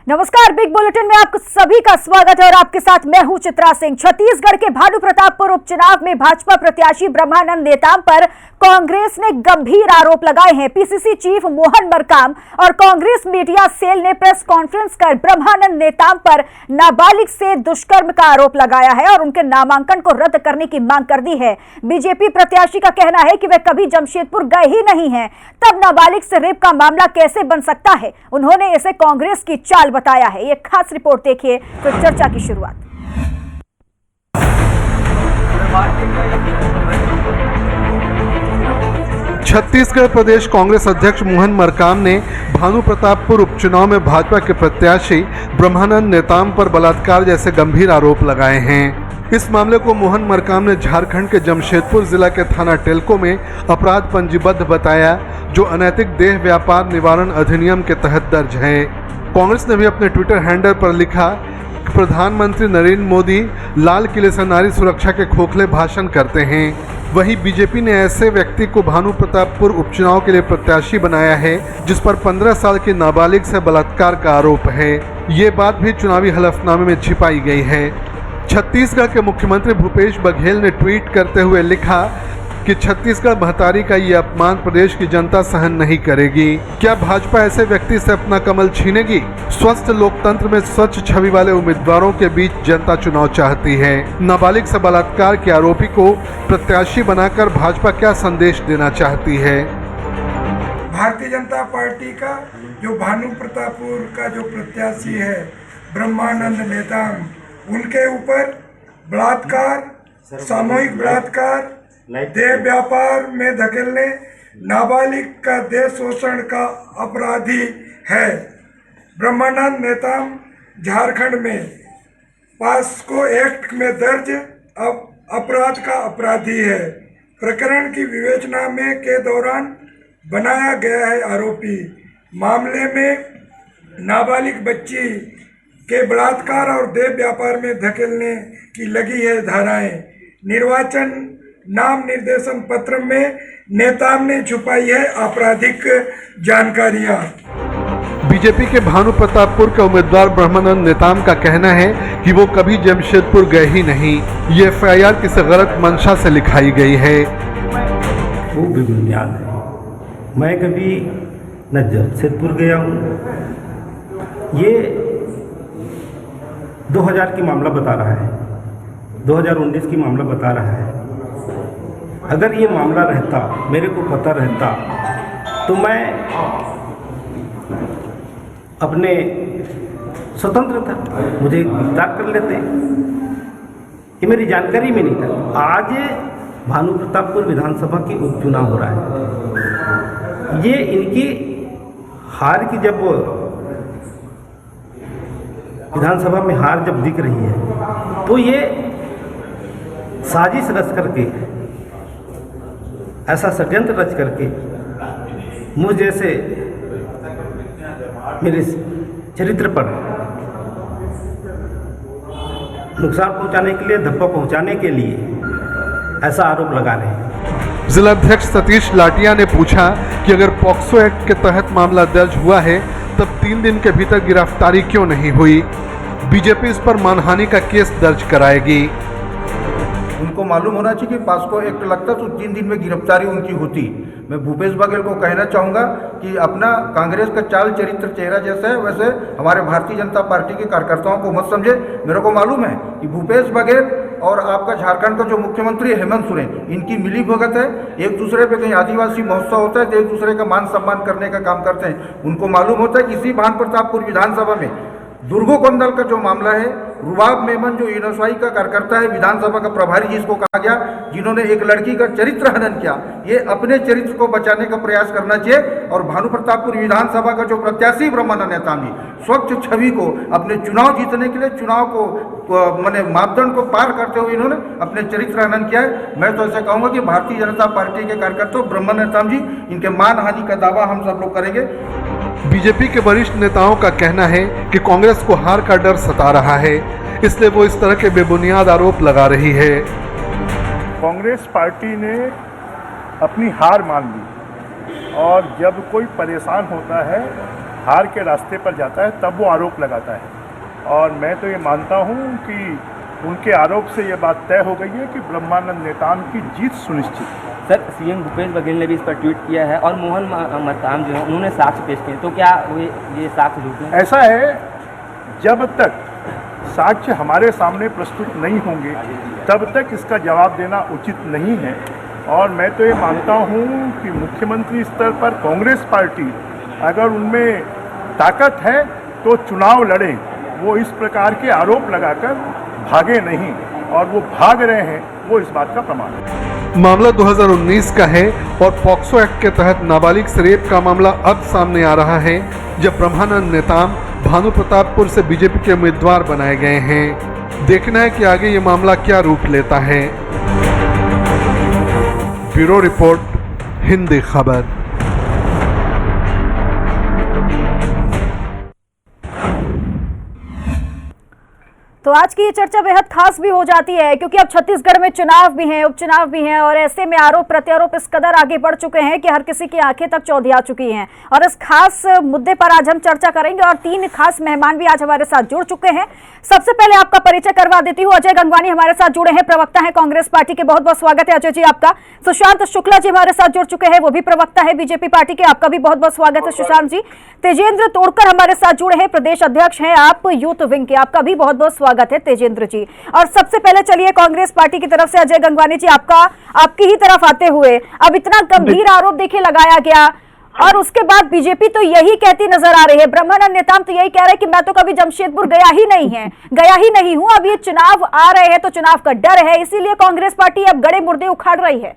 नमस्कार, big bulletin में आप सभी का स्वागत है और आपके साथ मैं हूं चित्रा सिंह। छत्तीसगढ़ के भानु प्रतापपुर उपचुनाव में भाजपा प्रत्याशी ब्रह्मानंद नेताम पर कांग्रेस ने गंभीर आरोप लगाए हैं। पीसीसी चीफ मोहन मरकाम और कांग्रेस मीडिया सेल ने प्रेस कॉन्फ्रेंस कर ब्रह्मानंद नेताम पर नाबालिग से दुष्कर्म का आरोप लगाया है और उनके नामांकन को रद्द करने की मांग कर दी है। बीजेपी प्रत्याशी का कहना है कि वे कभी जमशेदपुर गए ही नहीं हैं, तब नाबालिग से रेप का मामला कैसे बन सकता है। उन्होंने इसे कांग्रेस की चाल बताया है। एक खास रिपोर्ट देखिए तो चर्चा की शुरुआत। छत्तीसगढ़ प्रदेश कांग्रेस अध्यक्ष मोहन मरकाम ने भानु प्रतापपुर उपचुनाव में भाजपा के प्रत्याशी ब्रह्मानंद नेताम पर बलात्कार जैसे गंभीर आरोप लगाए हैं। इस मामले को मोहन मरकाम ने झारखंड के जमशेदपुर जिला के थाना टेल्को में अपराध पंजीबद्ध बताया, जो अनैतिक देह व्यापार निवारण अधिनियम के तहत दर्ज है। कांग्रेस ने भी अपने ट्विटर हैंडल पर लिखा कि प्रधानमंत्री नरेंद्र मोदी लाल किले से नारी सुरक्षा के खोखले भाषण करते हैं। वहीं बीजेपी ने ऐसे व्यक्ति को भानु प्रतापपुर उपचुनाव के लिए प्रत्याशी बनाया है जिस पर 15 साल की नाबालिग से बलात्कार का आरोप है। ये बात भी चुनावी हलफनामे में छिपाई गई है। छत्तीसगढ़ के मुख्यमंत्री भूपेश बघेल ने ट्वीट करते हुए लिखा कि छत्तीसगढ़ महतारी का ये अपमान प्रदेश की जनता सहन नहीं करेगी। क्या भाजपा ऐसे व्यक्ति से अपना कमल छीनेगी? स्वस्थ लोकतंत्र में स्वच्छ छवि वाले उम्मीदवारों के बीच जनता चुनाव चाहती है। नाबालिग से बलात्कार के आरोपी को प्रत्याशी बनाकर भाजपा क्या संदेश देना चाहती है? भारतीय जनता पार्टी का जो भानु प्रतापपुर का जो प्रत्याशी है ब्रह्मानंद नेताम, उनके ऊपर बलात्कार, सामूहिक बलात्कार, देह व्यापार में धकेलने, नाबालिग का देह शोषण का अपराधी है। ब्रह्मानंद नेताम झारखंड में पास्को एक्ट में दर्ज अपराध का अपराधी है। प्रकरण की विवेचना में के दौरान बनाया गया है आरोपी। मामले में नाबालिग बच्ची के बलात्कार और देह व्यापार में धकेलने की लगी है धाराएं। निर्वाचन नाम निर्देशन पत्र में नेताम ने छुपाई है आपराधिक जानकारियां। बीजेपी के भानु प्रतापपुर के उम्मीदवार ब्रह्मानंद नेताम का कहना है कि वो कभी जमशेदपुर गए ही नहीं। ये एफआईआर किसी गलत मंशा से लिखाई गई है। वो भी बुनियाद है। मैं कभी न जमशेदपुर गया हूँ। ये 2000 की मामला बता रहा है, 2019 की मामला बता रहा है। अगर ये मामला रहता, मेरे को पता रहता, तो मैं अपने स्वतंत्र था, मुझे गिरफ्तार कर लेते। ये मेरी जानकारी में नहीं था। आज भानु प्रतापपुर विधानसभा की उपचुनाव हो रहा है। ये इनकी हार की जब विधानसभा में हार जब दिख रही है तो ये साजिश रच करके, ऐसा षड्यंत्र रच करके मुझ जैसे मेरे चरित्र पर नुकसान पहुंचाने के लिए, धब्बा पहुंचाने के लिए ऐसा आरोप लगा रहे हैं। जिलाध्यक्ष सतीश लाटिया ने पूछा कि अगर पॉक्सो एक्ट के तहत मामला दर्ज हुआ है तब 3 दिन के भीतर गिरफ्तारी क्यों नहीं हुई? बीजेपी इस पर मानहानि का केस दर्ज कराएगी। उनको मालूम होना चाहिए कि पास्को एक्ट लगता तो 3 दिन में गिरफ्तारी उनकी होती। मैं भूपेश बघेल को कहना चाहूँगा कि अपना कांग्रेस का चाल चरित्र चेहरा जैसा है वैसे हमारे भारतीय जनता पार्टी के कार्यकर्ताओं को मत समझे। मेरे को मालूम है कि भूपेश बघेल और आपका झारखंड का जो मुख्यमंत्री हेमंत सोरेन, इनकी मिली भगत है। एक दूसरे पे कहीं आदिवासी महोत्सव होता है तो एक दूसरे का मान सम्मान करने का काम करते हैं। उनको मालूम होता है कि इसी भानु प्रतापपुर विधानसभा में दुर्गोकोंडल का जो मामला है, रुबाब मेमन जो यूएनएसवाई का कार्यकर्ता है, विधानसभा का प्रभारी जिसको कहा गया, जिन्होंने एक लड़की का चरित्र हनन किया, ये अपने चरित्र को बचाने का प्रयास करना चाहिए। और भानु प्रतापपुर विधानसभा का जो प्रत्याशी ब्रह्मानंद नेताम जी, स्वच्छ छवि को अपने चुनाव जीतने के लिए, चुनाव को माने मापदंड को पार करते हुए इन्होंने अपने चरित्र हनन किया है। मैं तो ऐसा कहूँगा कि भारतीय जनता पार्टी के कार्यकर्ता ब्रह्मानंद नेताम जी, इनके मानहानि का दावा हम सब लोग करेंगे। बीजेपी के वरिष्ठ नेताओं का कहना है कि कांग्रेस को हार का डर सता रहा है, इसलिए वो इस तरह के बेबुनियाद आरोप लगा रही है। कांग्रेस पार्टी ने अपनी हार मान ली और जब कोई परेशान होता है हार के रास्ते पर जाता है तब वो आरोप लगाता है। और मैं तो ये मानता हूँ कि उनके आरोप से ये बात तय हो गई है कि ब्रह्मानंद नेताम की जीत सुनिश्चित है। सर, सीएम भूपेश बघेल ने भी इस पर ट्वीट किया है और मोहन मरकाम जो है उन्होंने साक्ष्य पेश किए, तो क्या ये साक्ष्य झूठे हैं? ऐसा है, जब तक साक्ष्य हमारे सामने प्रस्तुत नहीं होंगे तब तक इसका जवाब देना उचित नहीं है। और मैं तो ये मानता हूँ कि मुख्यमंत्री स्तर पर कांग्रेस पार्टी अगर उनमें ताकत है तो चुनाव लड़ें, वो इस प्रकार के आरोप लगाकर भागे नहीं, और वो भाग रहे हैं वो इस बात का प्रमाण है। मामला 2019 का है और पॉक्सो एक्ट के तहत नाबालिग से रेप का मामला अब सामने आ रहा है, जब ब्रह्मानंद नेताम भानु प्रतापपुर से बीजेपी के उम्मीदवार बनाए गए हैं। देखना है कि आगे ये मामला क्या रूप लेता है। ब्यूरो रिपोर्ट, हिंदी खबर। तो आज की ये चर्चा बेहद खास भी हो जाती है क्योंकि अब छत्तीसगढ़ में चुनाव भी हैं, उपचुनाव भी हैं और ऐसे में आरोप प्रत्यारोप इस कदर आगे बढ़ चुके हैं कि हर किसी की आंखें तक चौधिया चुकी हैं। और इस खास मुद्दे पर आज हम चर्चा करेंगे और 3 खास मेहमान भी आज हमारे साथ जुड़ चुके हैं। सबसे पहले आपका परिचय करवा देती हूँ। अजय गंगवानी हमारे साथ जुड़े हैं, प्रवक्ता है कांग्रेस पार्टी के। बहुत बहुत स्वागत है अजय जी आपका। सुशांत शुक्ला जी हमारे साथ जुड़ चुके हैं, वो भी प्रवक्ता है बीजेपी पार्टी के। आपका भी बहुत बहुत स्वागत है सुशांत जी। तेजेंद्र तोड़कर हमारे साथ जुड़े हैं, प्रदेश अध्यक्ष हैं आप यूथ विंग के। आपका भी बहुत बहुत स्वागत है तेजेंद्र जी। और सबसे पहले चलिए कांग्रेस पार्टी की तरफ से अजय गंगवानी जी, आपकी ही तरफ आते हुए, अब इतना गंभीर आरोप देखिए लगाया गया और उसके बाद बीजेपी तो यही कहती नजर आ रही है, ब्रह्मानंद नेताम तो यही कह रहे हैं कि मैं तो कभी जमशेदपुर गया ही नहीं हूं। अब ये चुनाव आ रहे हैं तो चुनाव का डर है, इसीलिए कांग्रेस पार्टी अब गड़े मुर्दे उखाड़ रही है।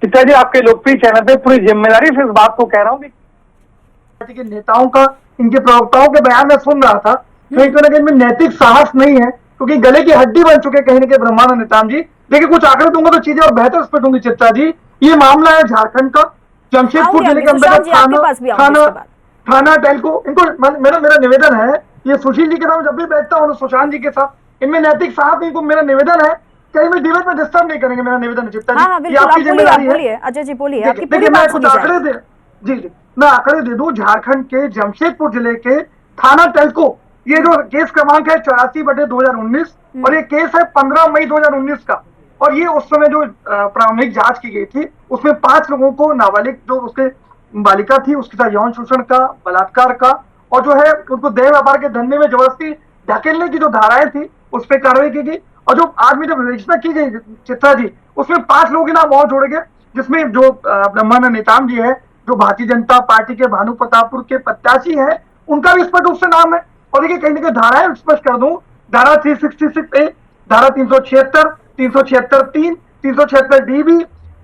पिताजी, आपके लोकप्रिय चैनल पे पूरी जिम्मेदारी से इस बात को कह रहा हूँ कि पार्टी के नेताओं का, इनके प्रवक्ताओं के बयान में सुन रहा था, तो एक तरह में नैतिक साहस नहीं है क्योंकि गले की हड्डी बन चुके कहीं न कहीं ब्रह्मानंद नेताम जी। देखिए, कुछ आंकड़े दूंगा तो चीजें और बेहतर स्पष्ट चित्रा जी। ये मामला है झारखंड का, जमशेदपुर जिले के अंतर्गत थाना टेल्को। इनको मेरा निवेदन है, ये सुशील जी के साथ जब भी बैठता हूँ सुशांत जी के साथ, इनमें नैतिक साहस नहीं। मेरा निवेदन है, कहीं भी डिबेट में डिस्टर्ब नहीं करेंगे, मेरा निवेदन है चित्रा जी। आपकी जिम्मेदारी है। अजय जी बोलिए, आपकी देखिए, मैं कुछ आंकड़े दे मैं आंकड़े दे दूं। झारखंड के जमशेदपुर जिले के थाना टेल्को, ये जो केस क्रमांक है 84/2019 और ये केस है 15 मई 2019 का। और ये उस समय जो प्रारंभिक जांच की गई थी उसमें 5 लोगों को, नाबालिग जो उसके बालिका थी उसके साथ यौन शोषण का, बलात्कार का और जो है उनको देह व्यापार के धंधे में जबरदस्ती ढकेलने की जो धाराएं थी उस पर कार्रवाई की गई। और जो आज में जब विवेचना की गई चित्रा जी, उसमें 5 लोगों के नाम और जोड़े गए, जिसमें जो ब्रह्मानंद नेताम जी है जो भारतीय जनता पार्टी के भानु प्रतापपुर के प्रत्याशी है, उनका भी स्पष्ट रूप से नाम है। और देखिए, कहीं ना कहीं धाराएं स्पष्ट कर दूं, धारा 366A, धारा 376, 376(3), 376DB,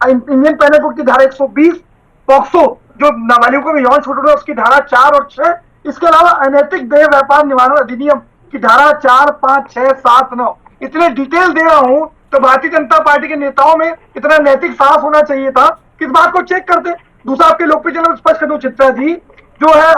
इंडियन पेनल कोड की धारा 120, पॉक्सो जो नाबालिगों को यौन शोषण उसकी धारा 4 और 6, इसके अलावा अनैतिक देह व्यापार निवारण अधिनियम की धारा 4, 5, 6, 7, 9। इतने डिटेल दे रहा हूं तो भारतीय जनता पार्टी के नेताओं में इतना नैतिक साहस होना चाहिए था कि इस बात को चेक करते। दूसरा, आपके लोकप्रिय चैनल स्पष्ट कर दो चित्रा जी, जो है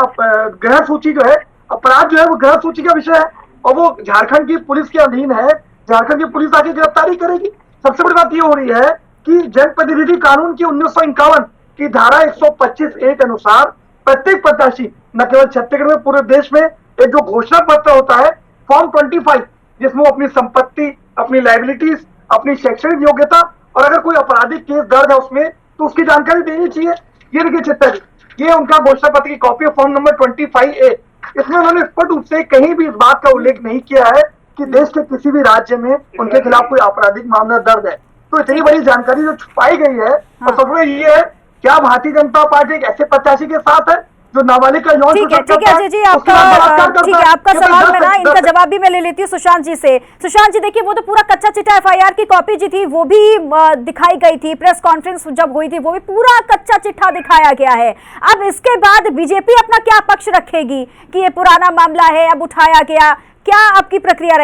ग्रह सूची जो है, अपराध जो है वो ग्रह सूची का विषय है और वो झारखंड की पुलिस के अधीन है। झारखंड की पुलिस आके गिरफ्तारी करेगी। सबसे बड़ी बात ये हो रही है कि जनप्रतिनिधि कानून की 1951 की धारा 125A के अनुसार प्रत्येक प्रत्याशी, न केवल छत्तीसगढ़ में, पूरे देश में एक जो घोषणा पत्र होता है फॉर्म 25, जिसमें वो अपनी संपत्ति, अपनी लाइबिलिटीज, अपनी शैक्षणिक योग्यता और अगर कोई आपराधिक केस दर्ज है उसमें तो उसकी जानकारी देनी चाहिए। ये देखिए चित्रा जी, ये उनका घोषणा पत्र की कॉपी है, फॉर्म नंबर 25A। इसमें उन्होंने स्पष्ट रूप से कहीं भी इस बात का उल्लेख नहीं किया है कि देश के किसी भी राज्य में उनके खिलाफ कोई आपराधिक मामला दर्ज है। तो इतनी बड़ी जानकारी जो छुपाई गई है, और सबसे ये है, क्या भारतीय जनता पार्टी एक ऐसे प्रत्याशी के साथ है जो नाबालिग का यौन ठीक है अजय जी, आपका सवाल मेरा, इनका जवाब भी मैं ले लेती हूँ सुशांत जी से। सुशांत जी, देखिए, वो तो पूरा कच्चा चिट्ठा FIR की कॉपी जी थी, वो भी दिखाई गई थी, प्रेस कॉन्फ्रेंस जब हुई थी वो भी पूरा कच्चा चिट्ठा दिखाया गया है। अब इसके बाद बीजेपी अपना क्या पक्ष रखेगी कि ये पुराना मामला है, अब उठाया गया, क्या आपकी प्रतिक्रिया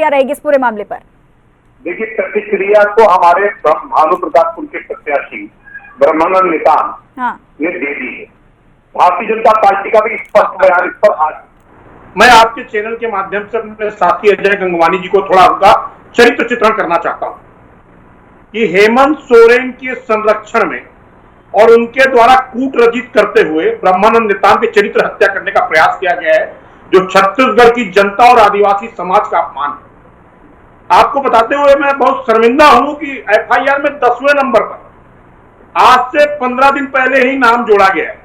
रहेगी इस पूरे मामले पर? देखिए, प्रतिक्रिया तो हमारे भानु प्रतापपुर के प्रत्याशी ब्रह्मानंद नेताम ने दे दी है। भारतीय जनता पार्टी का भी स्पष्ट बयान इस पर आज मैं आपके चैनल के माध्यम से अपने साथी अजय गंगवानी जी को थोड़ा उनका चरित्र चित्रण करना चाहता हूं कि हेमंत सोरेन के संरक्षण में और उनके द्वारा कूट रचित करते हुए ब्रह्मानंद नेताम के चरित्र हत्या करने का प्रयास किया गया है, जो छत्तीसगढ़ की जनता और आदिवासी समाज का अपमान है। आपको बताते हुए मैं बहुत शर्मिंदा हूं कि एफआईआर में 10वें नंबर पर आज से 15 दिन पहले ही नाम जोड़ा गया है।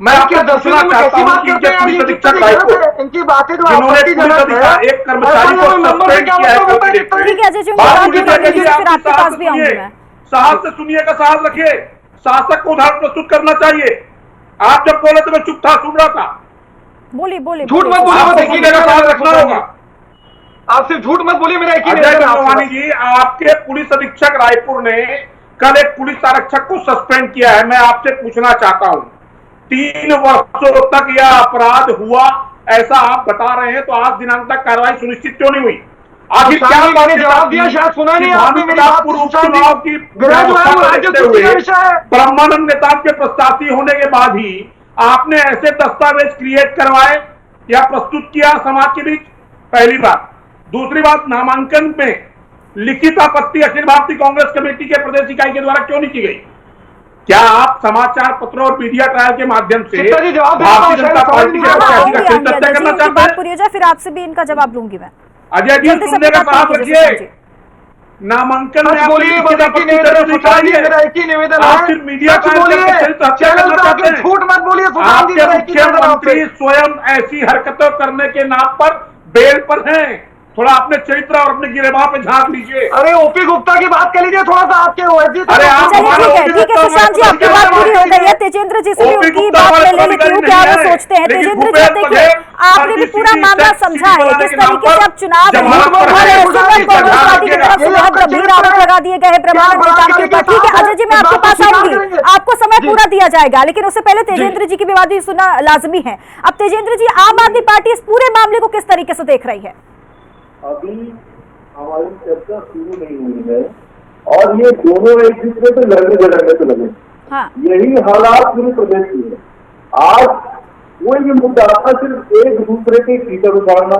मैं आपको पूछना चाहता हूं कि जब पुलिस अधीक्षक रायपुर इनकी बातें जो जिन्होंने पुलिस अधीक्षक एक कर्मचारी को सस्पेंड किया है, साहस से सुनिएगा, साहस रखिए, शासक को उदाहरण प्रस्तुत करना चाहिए। आप जब बोले तो मैं चुप था, सुन रहा था। बोलिए बोलिए, झूठ मत बोलिए, साहस रखना होगा। आप सिर्फ झूठ मत बोलिए। मेरा एक ही अजय गंगवानी जी, आपके पुलिस अधीक्षक रायपुर ने कल एक पुलिस आरक्षक को सस्पेंड किया है। मैं आपसे पूछना चाहता हूं, 3 वर्षों तक यह अपराध हुआ ऐसा आप बता रहे हैं, तो आज दिनांक तक कार्रवाई सुनिश्चित क्यों नहीं हुई? आखिर क्या मैंने जवाब दिया, शायद सुना नहीं आपने मेरी बात। चुनाव की ब्रह्मानंद नेताम के प्रत्याशी होने के बाद ही आपने ऐसे दस्तावेज क्रिएट करवाए या प्रस्तुत किया समाज के बीच? पहली बात। दूसरी बात, नामांकन में लिखित आपत्ति अखिल भारतीय कांग्रेस कमेटी के प्रदेश इकाई के द्वारा क्यों नहीं की गई? क्या आप समाचार पत्रों और मीडिया ट्रायल के माध्यम से भारतीय जनता पार्टी के प्रत्याशी का चरित्र करना चाहते हैं? फिर आपसे भी इनका जवाब लूंगी मैं। अजय जी, सुनने का साहस रखिए। नामांकन में बोलिए, आप सिर्फ मीडिया झूठ मत बोलिए। आपके मुख्यमंत्री स्वयं ऐसी हरकतों करने के नाम पर बेल पर हैं। थोड़ा अपने चरित्र और अपने गिरेबां पे झांक लीजिए। अरे ओपी गुप्ता की बात कर लीजिए थोड़ा सा। आपके अरे आप ठीक है सुशांत जी, आपकी बात पूरी हो गई है। तेजेंद्र जी से भी उनकी बात ले लेती हूँ, क्या वो सोचते हैं। तेजेंद्र जी, देखिए आपने भी पूरा मामला समझा है, किस तरीके से अब चुनाव पार्टी की तरफ से बहुत गंभीर आरोप लगा दिए गए हैं ब्रह्मानंद नेताम के ऊपर। ठीक है अजय जी, मैं आपके पास आऊंगी, आपको समय पूरा दिया जाएगा, लेकिन उससे पहले तेजेंद्र जी की भी बात भी सुनना लाजमी है। अब तेजेंद्र जी, आम आदमी पार्टी इस पूरे मामले को किस तरीके से देख रही है? अभी हमारी चर्चा शुरू नहीं हुई है और ये दोनों एक दूसरे पे लड़ने झगड़ने पे लगे। हाँ। यही हालात पूरे प्रदेश की है। आज कोई भी मुद्दा था, सिर्फ एक दूसरे के कीचड़ उतारना,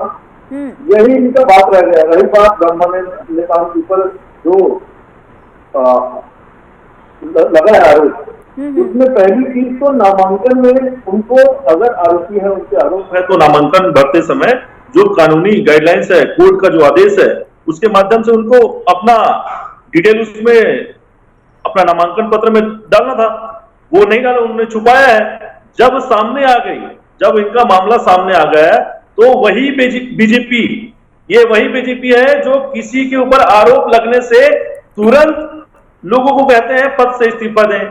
यही इनका बात रह गया। रही बात ब्रह्मानंद नेताम के ऊपर जो लगा है आरोप, उसमें पहली चीज तो नामांकन में उनको, अगर आरोपी है उनके आरोप है तो नामांकन भरते समय जो कानूनी गाइडलाइंस है, कोर्ट का जो आदेश है, उसके माध्यम से उनको अपना डिटेल उसमें अपना नामांकन पत्र में डालना था। वो नहीं डाला, उन्होंने छुपाया है। जब सामने आ गई, जब इनका मामला सामने आ गया, तो वही बीजेपी, ये वही बीजेपी है जो किसी के ऊपर आरोप लगने से तुरंत लोगों को कहते हैं पद से इस्तीफा दें,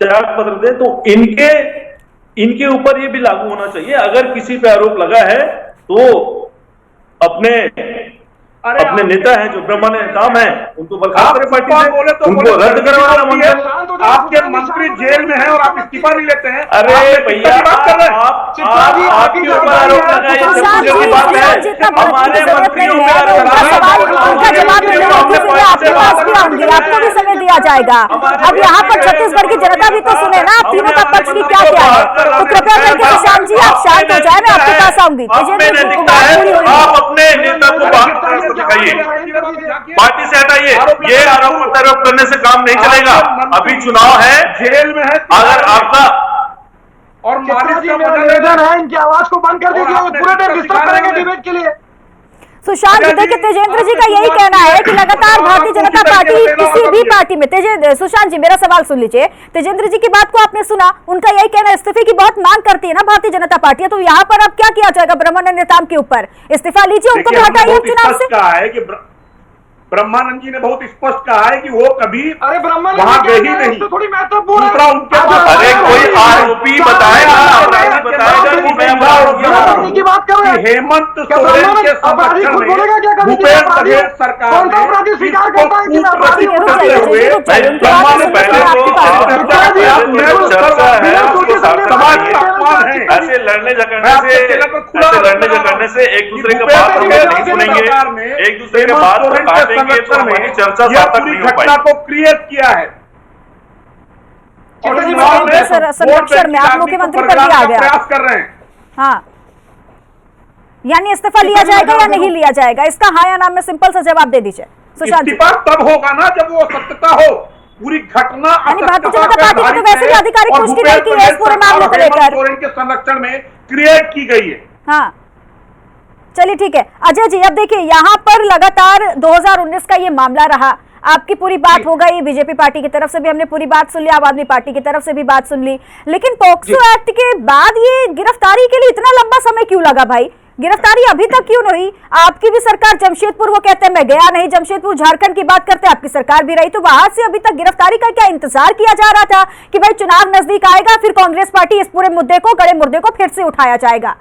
त्याग पत्र दें। तो इनके ऊपर ये भी लागू होना चाहिए। अगर किसी पे आरोप लगा है तो अपने नेता हैं जो ब्रह्मानंद नेताम है, उनको बर्खास्त करें पार्टी से, उनको रद्द करवाना। आपके मंत्री जेल में हैं और आप इस्तीफा नहीं लेते हैं। अरे भैया, आपके ऊपर आरोप लगाए, हमारे मंत्रियों आपको भी समय दिया जाएगा। अब यहाँ पर छत्तीसगढ़ की जनता भी तो सुने ना, आप तीनों का पक्ष की क्या क्या है। तो कृपया करके सुशांत जी आप शांत हो जाए, मैं आपके पास आऊंगी। आप अपने नेता को दिखाइए, पार्टी से हटाइए। ये आरोप प्रत्यारोप करने से काम नहीं चलेगा। अभी चुनाव है, जेल में है। अगर आपका और निवेदन है, इनकी आवाज को बंद कर दीजिए, पूरे टाइम डिस्टर्ब करेंगे डिबेट के लिए। सुशांत जी, देखिए तेजेंद्र जी का यही कहना है कि लगातार भारतीय जनता पार्टी किसी भी पार्टी में, सुशांत जी मेरा सवाल सुन लीजिए, तेजेंद्र जी की बात को आपने सुना, उनका यही कहना, इस्तीफे की बहुत मांग करती है ना भारतीय जनता पार्टी, तो यहाँ पर अब क्या किया जाएगा ब्रह्मानंद नेताम के ऊपर? इस्तीफा लीजिए, उनको भी हटाइए चुनाव से। ब्रह्मानंद जी ने बहुत स्पष्ट कहा है कि वो कभी अरे ब्रह्मानंद वहां गए ही नहीं। थोड़ी महत्वपूर्ण दूसरा उनके अरे कोई आरोपी बताएगा की बात कर रहे हैं। हेमंत सोरेन के समर्थन में भूपेश बघेल सरकार ने स्वीकार करता है कि ऐसे लड़ने झगड़ने से एक दूसरे का बात नहीं सुनेंगे, एक दूसरे के बात को काटेंगे तो हमारी चर्चा सार्थक नहीं हो पाएगी। घटना को क्रिएट किया है संरक्षण में आप मुख्यमंत्री पर भी आ गया, प्रयास कर रहे हैं। हाँ, यानी इस्तीफा लिया जाएगा या नहीं लिया जाएगा, इसका हाँ या ना में सिंपल सा जवाब दे दीजिए सुशांत जी। इस्तीफा तब होगा ना जब वो सत्यता हो, पूरी घटना यानी भारतीय जनता पार्टी को तो वैसे भी आधिकारिक पुष्टि नहीं की है इस पूरे मामले को लेकर, सोरेन के संरक्षण में क्रिएट की गई है। हाँ चलिए ठीक है अजय जी, अब देखिए यहाँ पर लगातार 2019 का ये मामला रहा, आपकी पूरी बात हो गई, बीजेपी पार्टी की तरफ से भी हमने पूरी बात सुन ली, आम आदमी पार्टी की तरफ से भी बात सुन ली, लेकिन पॉक्सो एक्ट के बाद ये गिरफ्तारी के लिए इतना लंबा समय क्यों लगा भाई? गिरफ्तारी अभी तक क्यों नहीं? आपकी भी सरकार जमशेदपुर, वो कहते हैं मैं गया नहीं जमशेदपुर, झारखंड की बात करते हैं आपकी सरकार भी रही, तो वहां से अभी तक गिरफ्तारी का क्या इंतजार किया जा रहा था कि भाई चुनाव नजदीक आएगा फिर कांग्रेस पार्टी इस पूरे मुद्दे को, गड़े मुद्दे को फिर से उठाया जाएगा?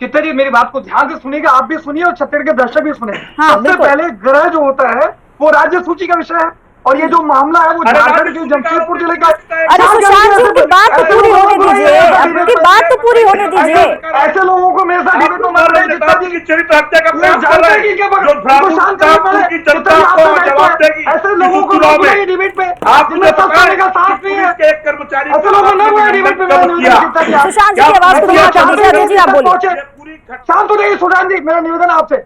चित्तर जी मेरी बात को ध्यान से सुनिएगा, आप भी सुनिए और छत्तीसगढ़ के दर्शक भी सुने। हाँ, सबसे पहले ग्रह जो होता है वो राज्य सूची का विषय है, और ये जो मामला है वो झारखंड के जमशेदपुर जिले का। अरे सुशांत जी की बात तो पूरी होने दीजिए, आपकी बात तो पूरी होने दीजिए। ऐसे लोगों को मेरे साथ डिबेट में मत रहे चित्ता जी, चरित्र हत्या का प्रयास कर रहे हैं, जो शांत की जनता को जवाब देगी। ऐसे लोगों को नहीं डिबेट पे, जिनमें सत्ता का साथ नहीं है, एक कर्मचारी ऐसे लोगों ने वो डिबेट पे सुशांत जी की आवाज को धीमा कर दीजिए। अजय जी आप बोलिए। शांत हो जाइए सुशांत जी, मेरा निवेदन आपसे,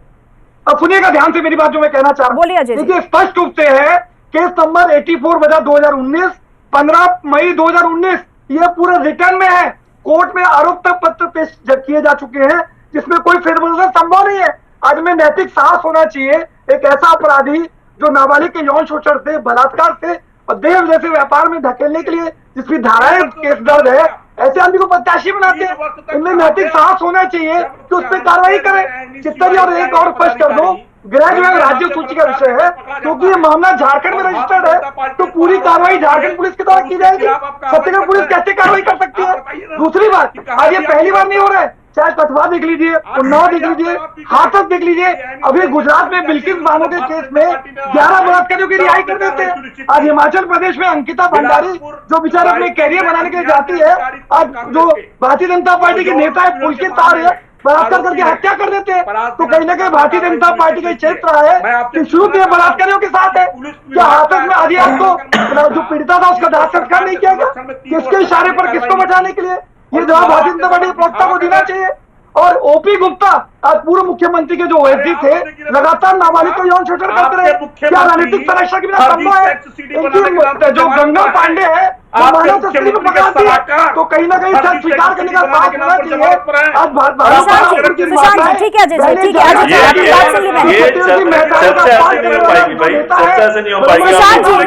अब सुनिएगा ध्यान से मेरी बात जो मैं कहना चाह रहा हूँ। बोलिए अजय जी। देखिए स्पष्ट रूप से है केस नंबर 84/2019, 15 मई 2019, ये पूरे रिटर्न में है, कोर्ट में आरोप पत्र पेश किए जा चुके हैं जिसमें कोई फेरबदल संभव नहीं है। आज में नैतिक साहस होना चाहिए, एक ऐसा अपराधी जो नाबालिग के यौन शोषण से, बलात्कार से और देह जैसे व्यापार में धकेलने के लिए जिसकी धाराएं केस दर्ज है, ऐसे आदमी को प्रत्याशी बनाते हैं। इनमें नैतिक साहस होना चाहिए कि उस पर कार्रवाई करें। चित्ता जी और एक और स्पष्ट कर दो, गृह जो है राज्य सूची का विषय है, क्योंकि ये मामला झारखंड में रजिस्टर्ड है, तो पूरी कार्रवाई झारखंड पुलिस की तरफ की जाएगी। छत्तीसगढ़ पुलिस कैसे कार्रवाई कर सकती है? दूसरी बात, आज ये पहली बार नहीं हो रहा है, चाहे कथवा देख लीजिए, उन्नाव देख लीजिए, हाथरस देख लीजिए, अभी गुजरात में बिल्किस बानो के केस में 11 बलात्कारियों की रिहाई कर देते हैं। आज हिमाचल प्रदेश में अंकिता भंडारी जो बेचारा अपने कैरियर बनाने के लिए जाती है, आज जो भारतीय जनता पार्टी के नेता है पुलकित तार है, बलात्कार करके हत्या कर देते हैं। तो कहीं ना कहीं भारतीय जनता पार्टी का चरित्र है कि शुरू से बलात्कारियों के साथ है। क्या हाथरस में आदि आपको जो पीड़िता था उसका दाह संस्कार नहीं किया गया? किसके इशारे पर, किसको बचाने के लिए? ये जवाब भारतीय जनता पार्टी के प्रवक्ता को देना चाहिए। और ओपी गुप्ता आज पूर्व मुख्यमंत्री के जो ओएसडी थे, लगातार नाबालिग को यौन शोषण करते रहे, क्या राजनीतिक संरक्षण के बिना संभव है? इनकी जो गंगा पांडे है वो मानव तस्करी में पकड़ती है, तो कहीं ना कहीं सच स्वीकार करने का साथ होना चाहिए। आज सुशांत जी ठीक है अजय जी, ठीक है अजय जी आपकी बात सुन ली मैंने।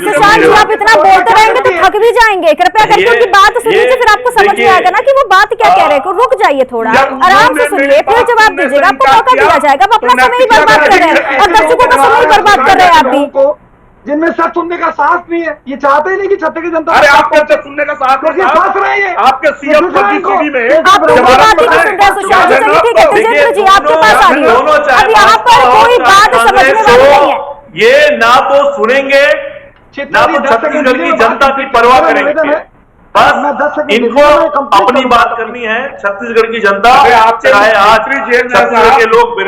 सुशांत जी आप इतना बोलते रहेंगे तो थक भी जाएंगे, कृपया करके उनकी बात सुनिए, फिर आपको समझ में आएगा ना कि वो बात क्या कह रहे हैं। रुक जाइए थोड़ा, आराम से सुनिए, फिर जवाब दीजिएगा, आपको मौका दिया जाएगा। आप अपना समय ही बर्बाद कर रहे हैं और दर्शकों का समय ही बर्बाद कर रहे हैं आप भी, जिनमें सच सुनने का साहस नहीं है। ये चाहते ही नहीं कि छत्तीसगढ़ की जनता, अरे आपके सच सुनने का साहस फंस रहे हैं आपके सीएम में आप दूसरी बात ही नहीं सुन रहे सुशांत जी। चलिए ठीक है तेजेंद्र जी आपके पास आ रही है, अब यहाँ पर कोई बात समझने वाली नहीं है। ये ना तो सुनेंगे ना तो छत्तीसगढ़ की जनता की परवाह करेंगे, बस इनको अपनी बात करनी है। छत्तीसगढ़ की जनता चाहे आज छत्तीसगढ़ के लोग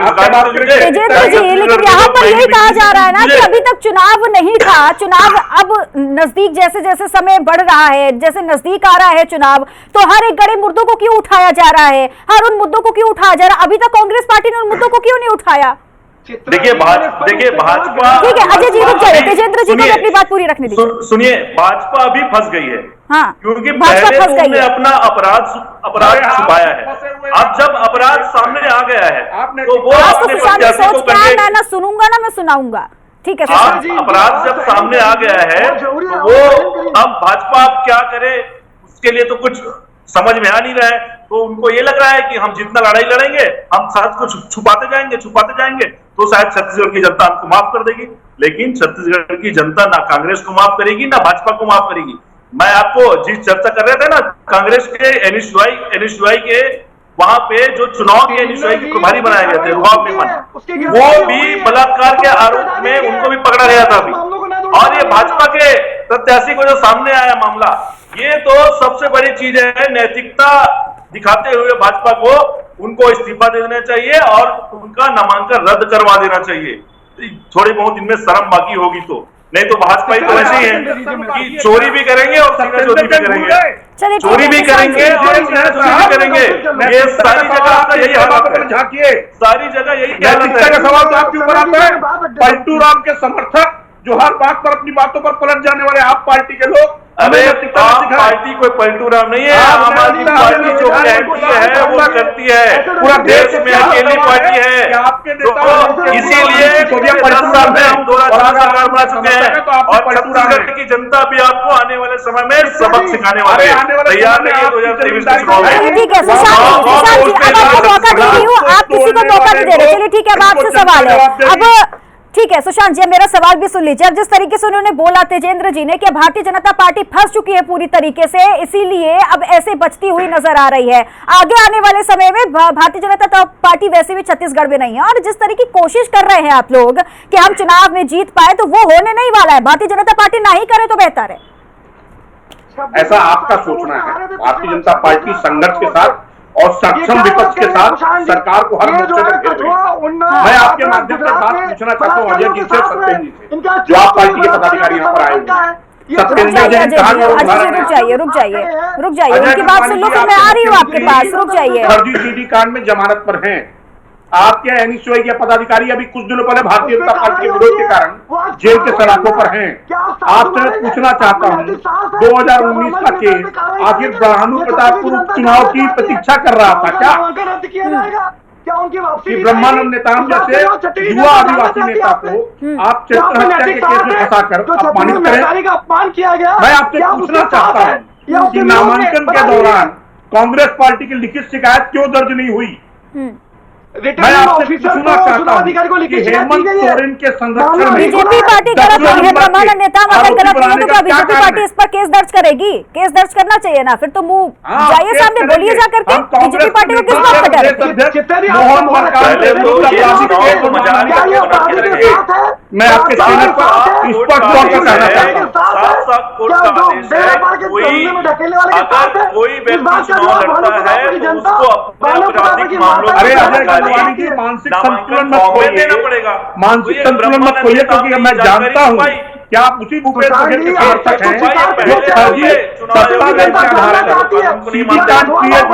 तेजेंद्र जी, लेकिन यहाँ पर यही कहा जा रहा है ना कि अभी तक चुनाव नहीं था, चुनाव अब नजदीक जैसे जैसे समय बढ़ रहा है, जैसे नजदीक आ रहा है चुनाव, तो हर एक गड़े मुद्दों को क्यों उठाया जा रहा है, हर उन मुद्दों को क्यों उठाया जा रहा है? अभी तक कांग्रेस पार्टी ने उन मुद्दों को क्यों नहीं उठाया? देखिए भाजपा, ठीक है अजय जी रुक जाइए, तेजेंद्र जी को अपनी बात पूरी रखने दीजिए। सुनिए, भाजपा अभी फंस गई है, हाँ क्योंकि भाजपा पहले फंस तो गई उन्होंने है, अपना अपराध छुपाया है। अब जब अपराध सामने आ गया है तो वो अपने प्रत्याशी को कहेंगे, मैं ना सुनूंगा ना मैं सुनाऊंगा। ठीक है अपराध जब सामने आ गया है तो वो अब भाजपा अब क्या करे उसके लिए तो कुछ समझ में आ नहीं रहा है। तो उनको ये लग रहा है कि हम जितना लड़ाई लड़ेंगे, हम सच को छुपाते जाएंगे तो शायद छत्तीसगढ़ की जनता हमको माफ कर देगी। लेकिन छत्तीसगढ़ की जनता ना कांग्रेस को माफ करेगी ना भाजपा को माफ करेगी। मैं आपको जिस चर्चा कर रहे थे ना, कांग्रेस के एनएसयूआई के वहां पे जो चुनाव के एनएसयूआई के प्रभारी बनाए गए थे रुहाब मेमन, वो भी बलात्कार के आरोप में उनको भी पकड़ा गया था अभी। और ये भाजपा के प्रत्याशी को जो सामने आया मामला, ये तो सबसे बड़ी चीज है। नैतिकता दिखाते हुए भाजपा को उनको इस्तीफा दे देना चाहिए और उनका नामांकन रद्द करवा देना चाहिए। थोड़ी बहुत इनमें शर्म बाकी होगी तो, नहीं तो भाजपा ही तो ऐसे ही है कि चोरी भी करेंगे और चोरी भी करेंगे, चोरी भी करेंगे और भी करेंगे। ये सारी जगह आपका यही हालत है, सारी जगह यही हालत है। सवाल तो आपके ऊपर आता है, पलटू राम के समर्थक जो हर बात पर अपनी बातों पर पलट जाने वाले आप पार्टी के लोग। अरे आम पार्टी कोई पलटू राम नहीं है, आम आदमी पार्टी जो कहती है वो करती है, पूरा देश में अकेली पार्टी है। इसीलिए 10 साल में हम 2 राज्यों में सरकार बना चुके हैं और छत्तीसगढ़ की जनता भी आपको आने वाले समय में सबक सिखाने वाले है। तैयार रहिए 2023 के चुनाव में। ठीक है सुशांत जी, अब आपको मौका दे रही हूँ, आप किसी को मौका नहीं दे रहे। चलिए ठीक है, अब आपसे सवाल है। अब ठीक है सुशांत जी, मेरा सवाल भी सुन लीजिए। अब जिस तरीके से उन्होंने बोला तेजेंद्र जी ने कि भारतीय जनता पार्टी फंस चुकी है पूरी तरीके से, इसीलिए अब ऐसे बचती हुई नजर आ रही है। आगे आने वाले समय में भारतीय जनता पार्टी वैसे भी छत्तीसगढ़ में नहीं है, और जिस तरह की कोशिश कर रहे हैं आप लोग कि हम चुनाव में जीत पाए, तो वो होने नहीं वाला है। भारतीय जनता पार्टी ना ही करे तो बेहतर है। ऐसा आपका सोचना है। भारतीय जनता पार्टी संघर्ष के साथ और सक्षम विपक्ष के साथ सरकार को हर मोर्चे पर घेर रही है। मैं आपके माध्यम से बात पूछना चाहता हूँ अजय जी से, सत्येंद्र जी से, जो आप पार्टी के पदाधिकारी यहाँ पर आए हुए। सत्येंद्र जी ने कहा रुक जाइए, उनकी बात सुन लो, फिर मैं आ रही हूँ आपके पास। रुक जाइए। फर्जी सीडी कांड में जमानत पर हैं आपके एनएसयूआई के पदाधिकारी। अभी कुछ दिनों पहले भारतीय जनता पार्टी के विरोध के कारण जेल के सलाखों पर हैं। आपसे पूछना चाहता हूं 2019 का केस आखिर भानु प्रतापपुर उपचुनाव की प्रतीक्षा कर रहा था क्या कि ब्रह्मानंद नेताम जैसे युवा आदिवासी नेता को आप चरित्र हत्या के केस में फंसाकर अपमानित करें। मैं आपसे पूछना चाहता हूं कि नामांकन के दौरान कांग्रेस पार्टी की लिखित शिकायत क्यों दर्ज नहीं हुई? मैं आपसे पूछना चाहता हूं कि हेमंत सोरेन के संरक्षण में बीजेपी पार्टी गलत नहीं है, ब्रह्मानंद नेताम अगर गलत नहीं है तो क्या बीजेपी पार्टी इस पर केस दर्ज करेगी? केस दर्ज करना चाहिए ना, फिर तो मुंह जाइए सामने, बोलिए जा करके। बीजेपी पार्टी को किस बात का डर है? मोहन मैं आपके चैनल पर स्पष्ट तौर पर कहना चाहता हूँ, कोई व्यक्ति चुनाव लड़ता है तो उसको अपने आपराधिक मामलों की मानसिक संतुलन मत खोइए, मानसिक संतुलन मत खोइए, क्योंकि मैं जानता हूँ क्या आप उसी भूपेश बघेल के समर्थक हैं जो फर्जी दस्तावेज के आधार पर सीडी कांड क्रिएट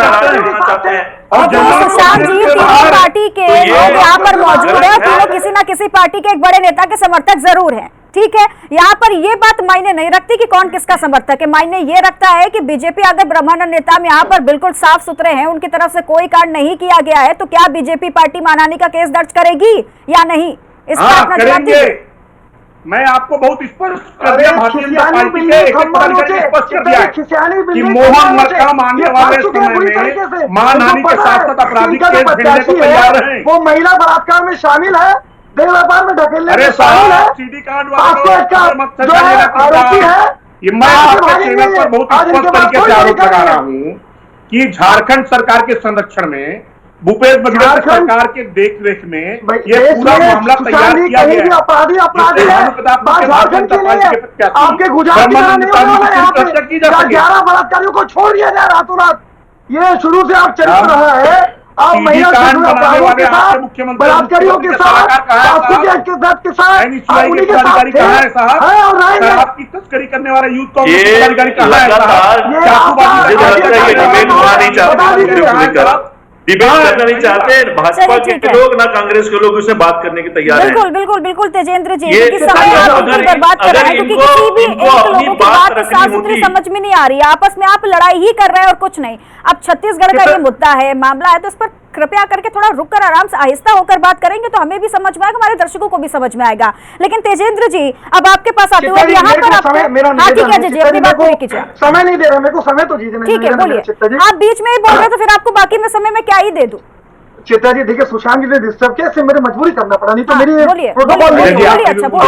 करते हैं। और सुशांत जी तीनों पार्टी के लोग यहाँ पर मौजूद है, तीनों किसी न किसी पार्टी के एक बड़े नेता के समर्थक जरूर हैं। ठीक है, यहाँ पर ये बात मायने नहीं रखती कि कौन किसका समर्थक है। मायने ये रखता है कि बीजेपी अगर ब्रह्मानंद नेताम यहाँ पर बिल्कुल साफ सुथरे हैं, उनकी तरफ से कोई कांड नहीं किया गया है, तो क्या बीजेपी पार्टी मानहानि का केस दर्ज करेगी या नहीं? इस पर अपना जवाब दीजिए। मैं आपको बहुत स्पष्ट कर दिया, भारतीय जनता पार्टी के एक पदाधिकारी ने स्पष्ट कर दिया कि मोहन मरकाम आने वाले समय में मानहानि के साथ साथ आपराधिक केस झेलने को तैयार है। वो महिला बलात्कार में शामिल है, देह व्यापार में ढकेलने में शामिल है, सीडी कार्ड आरोपी है। ये मैं आपके चैनल पर बहुत स्पष्ट तरीके से आरोप लगा रहा हूँ कि झारखंड सरकार के संरक्षण में भूपेश बघेल सरकार के देख रेख में ये पूरा मामला तैयार किया गया है। अपराधी आपके गुजरात की 11 बलात्कारियों को छोड़ दिया जाए रातों रात, ये शुरू से आप चल रहा है। आप महिला अपराधियों के साथ, बलात्कारियों के साथ, के साथ आपकी तस्करी करने वाला यूथ कांग्रेस के पदाधिकारी कहाँ है? डिबेट करना नहीं चाहते भाजपा के लोग, ना कांग्रेस के लोग उससे बात करने की तैयार हैं। बिल्कुल तेजेंद्र जी, समय आप बर्बाद कर रहे हैं, क्योंकि किसी भी एक लोगों की बात साफ सुथरी समझ में नहीं आ रही है। आपस में आप लड़ाई ही कर रहे हैं और कुछ नहीं। अब छत्तीसगढ़ का ये मुद्दा है, मामला है, तो इस पर कृपया करके थोड़ा रुककर आराम से आहिस्ता होकर बात करेंगे तो हमें भी समझ में आएगा, हमारे दर्शकों को भी समझ में आएगा। लेकिन तेजेंद्र जी, अब आपके पास आते हुए यहाँ पर अपनी बात पूरी कीजिए। समय नहीं दे रहा मेरे को, समय तो जी देना। ठीक है, बोलिए। आप बीच में ही बोल रहे तो फिर आपको बाकी में समय में क्या ही दे दूं? चित्रा जी देखिए, सुशांत जी ने डिस्टर्ब किया, इससे मेरे मजबूरी करना पड़ा, नहीं तो मेरी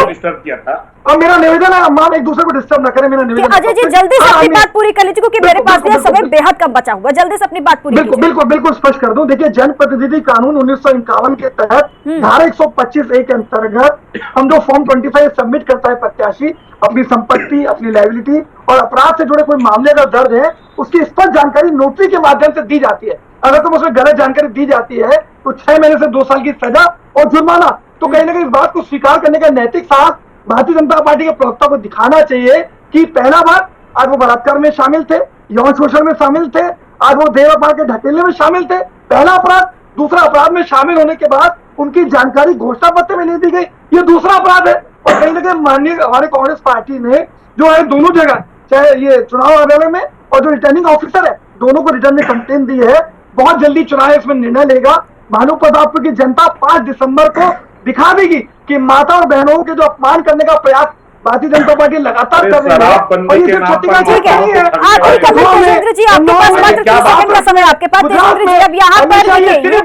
डिस्टर्ब किया था। और मेरा निवेदन है, हम एक दूसरे को डिस्टर्ब न करें, मेरा निवेदन। अजय जी जल्दी से अपनी बात पूरी कर लीजिए, क्योंकि मेरे पास भी समय बेहद कम बचा हुआ। जल्दी से अपनी बात पूरी कीजिए। बिल्कुल स्पष्ट कर दूं। देखिए, जनप्रतिनिधि कानून 1951 के तहत धारा 125A के अंतर्गत हम जो फॉर्म 25 सबमिट करता है प्रत्याशी, अपनी संपत्ति, अपनी लायबिलिटी और अपराध से जुड़े कोई मामले का दर्ज है, उसकी स्पष्ट जानकारी नोटरी के माध्यम से दी जाती है। अगर तुम उसमें गलत जानकारी दी जाती है तो 6 महीने से 2 साल की सजा और जुर्माना। तो कहीं ना कहीं इस बात को स्वीकार करने का नैतिक साहस भारतीय जनता पार्टी के प्रवक्ता को दिखाना चाहिए कि पहला बार आज वो बलात्कार में शामिल थे, यौन शोषण में शामिल थे, आज वो देह व्यापार के ढकेलने में शामिल थे, पहला अपराध। दूसरा अपराध में शामिल होने के बाद उनकी जानकारी घोषणा पत्र में नहीं दी गई, ये दूसरा अपराध है। और कहीं ना कहीं माननीय हमारे कांग्रेस पार्टी ने जो है दोनों जगह, चाहे ये चुनाव आयोग में और जो रिटर्निंग ऑफिसर है, दोनों को रिटर्न में कंप्लेन दी है। बहुत जल्दी चुनाव इसमें निर्णय लेगा। भानु प्रतापपुर की जनता 5 दिसंबर को दिखा देगी कि माता और बहनों के जो अपमान करने का प्रयास भारतीय जनता पार्टी लगातार कर रही है, और ये जो छत्तीसगढ़ ठीक है, आखिरी खबर तेजेंद्र जी, आपके पास मात्र 30 सेकंड का समय आपके पास। तेजेंद्र जी, अब यहाँ पर ये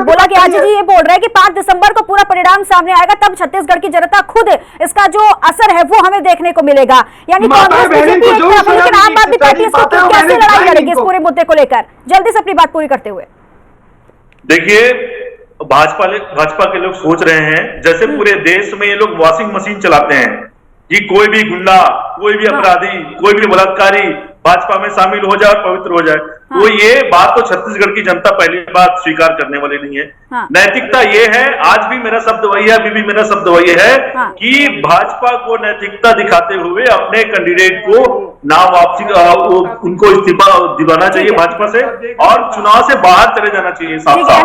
बोला कि आजी जी ये बोल रहे हैं कि 5 दिसंबर को पूरा परिणाम सामने आएगा, तब छत्तीसगढ़ की जनता खुद इसका जो असर है वो हमें देखने को मिलेगा। यानी कांग्रेस बीजेपी एक तरफ, लेकिन आम आदमी पार्टी इसको कैसे लड़ाई लड़ेगी इस पूरे मुद्दे को लेकर? जल्दी से अपनी बात पूरी करते हुए। देखिए, भाजपा के लोग सोच रहे हैं जैसे पूरे देश में ये लोग वॉशिंग मशीन चलाते हैं कि कोई भी गुंडा, कोई भी अपराधी, कोई भी बलात्कारी भाजपा में शामिल हो जाए और पवित्र हो जाए। तो ये बात तो छत्तीसगढ़ की जनता पहली बात स्वीकार करने वाली नहीं है। नैतिकता ये है, आज भी मेरा शब्द वही है, अभी भी मेरा शब्द वही है कि भाजपा को नैतिकता दिखाते हुए अपने कैंडिडेट को नाम वापसी उनको इस्तीफा दिलाना चाहिए भाजपा से, और चुनाव से बाहर चले जाना चाहिए।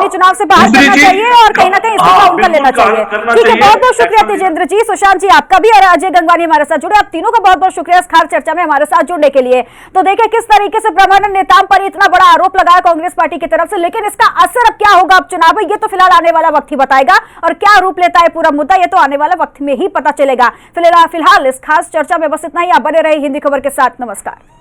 चुनाव से बाहर जाना चाहिए और कहीं ना कहीं इस्तीफा उनका लेना चाहिए। ठीक है, बहुत बहुत शुक्रिया तेजेंद्र जी। सुशांत जी, आपका भी और अजय गंगवानी हमारे साथ जुड़े, आप तीनों का बहुत बहुत शुक्रिया इस खास चर्चा में हमारे साथ जुड़ने के लिए। तो देखिए किस तरीके से ब्रह्मानंद नेताम पर इतना बड़ा आरोप लगाया कांग्रेस पार्टी की तरफ से, लेकिन इसका असर अब क्या होगा अब चुनाव में, ये तो फिलहाल आने वाला वक्त ही बताएगा, और क्या रूप लेता है पूरा मुद्दा ये तो आने वाला वक्त में ही पता चलेगा। फिलहाल इस खास चर्चा में बस इतना ही। आप बने रहे हिंदी खबर के साथ। नमस्कार।